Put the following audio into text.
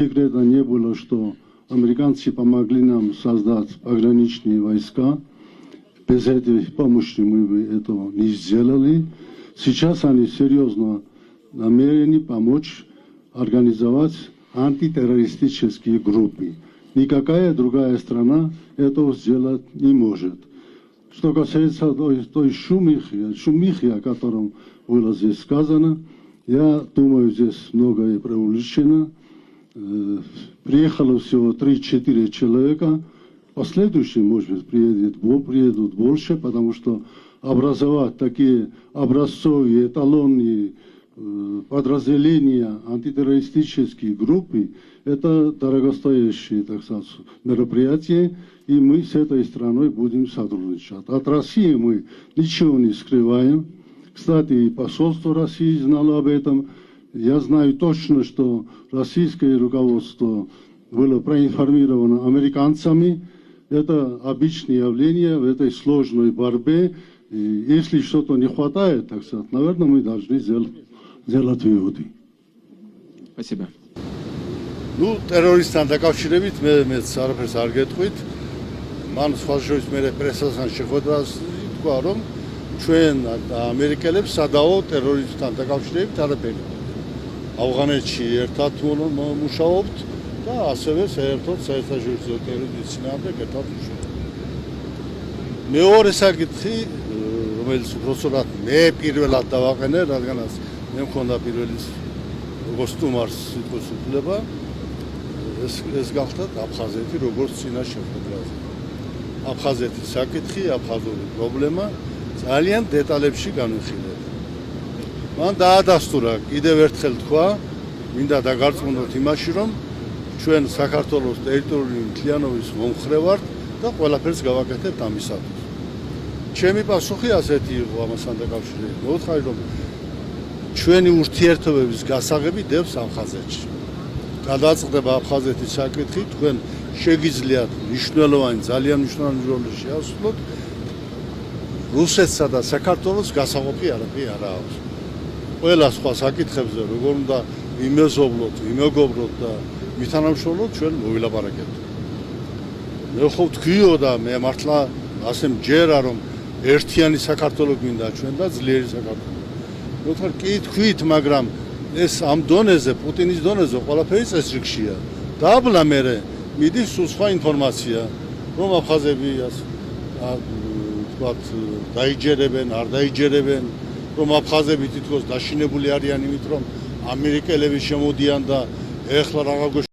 Никогда не было, что американцы помогли нам создать пограничные войска. Без этой помощи мы бы этого не сделали. Сейчас они серьезно намерены помочь организовать антитеррористические группы. Никакая другая страна этого сделать не может. Что касается той шумихи, о котором было здесь сказано, я думаю, здесь многое преувеличено. Приехало всего 3-4 человека. Последующие, может быть, приедут больше, потому что образовать такие образцовые эталонные подразделения антитеррористические группы – это дорогостоящее, так сказать, мероприятие, и мы с этой страной будем сотрудничать. От России мы ничего не скрываем. Кстати, и посольство России знало об этом. Я знаю точно, что российское руководство было проинформировано американцами. Это обычное явление в этой сложной борьбе. И если что-то не хватает, так сказать, наверное, мы должны сделать выводы. Спасибо. Ну, террористთან დაკავშირებით მეც არაფერს არ გეტყვით. მან სხვაშორის მე პრესასთან შეხვედრას თქვა, რომ ჩვენ ამერიკელებს სადაო ტერორიზმთან დაკავშირებით არაფერი. ავღანეთში ერთად მუშაობთ და ასევე საერთოდ საერთაშორისო ტერორიზმის წინააღმდეგ ერთად მუშაობთ. მეორე საკითხი, რომელიც უბრალოდ მე პირველად დავაყენე, რადგანაც მე მქონდა პირველი როგორც სტუმარს სიტყვის უფლება, ეს გახდათ აფხაზეთი როგორც წინა შეხვედრაზე. აფხაზეთის საკითხი, აფხაზური პრობლემა ძალიან დეტალებში განვიხილეთ. მან დაადასტურა კიდევ ერთხელ თქვა, მინდა დაგარწმუნოთ იმაში, რომ ჩვენ საქართველოს ტერიტორიული მთლიანობის მომხრე ვართ და ყველაფერს გავაკეთებთ ამისათვის. ჩემი პასუხი ასეთი იყო ამასთან დაკავშირებით. მოვუთხარი, რომ ჩვენი ურთიერთობების გასაღები დევს აფხაზეთში. გადაწყდება აფხაზეთის საკითხი, თქვენ შეგიძლიათ მნიშვნელოვანი, ძალიან მნიშვნელოვანი როლი შეასრულოთ. რუსეთსა და საქართველოს გასაყოფი არაფერი არ აქვს. ყველა სხვა საკითხებზე როგორ უნდა იმეზოვლოთ, იმეგობროთ და მითანამშრომლოთ, ჩვენ მოვილაპარაკებთ. მე ხო ვთქვიო და მე მართლა ასე მჯერა, რომ ერთიანი საქართველო გვინდა ჩვენ და ძლიერი საქართველო. მოთხრ კი თქვით, მაგრამ ეს ამ დონეზე, პუტინის დონეზე ყველაფერი წესრიგშია. დაბლა მე მიდის სხვა ინფორმაცია, რომ აფხაზები თქვათ დაიჯერებენ, არ დაიჯერებენ, რომ აფხაზები თითქოს დაშინებული არიან იმით, რომ ამერიკელები შემოდიან და ეხლა რაღაც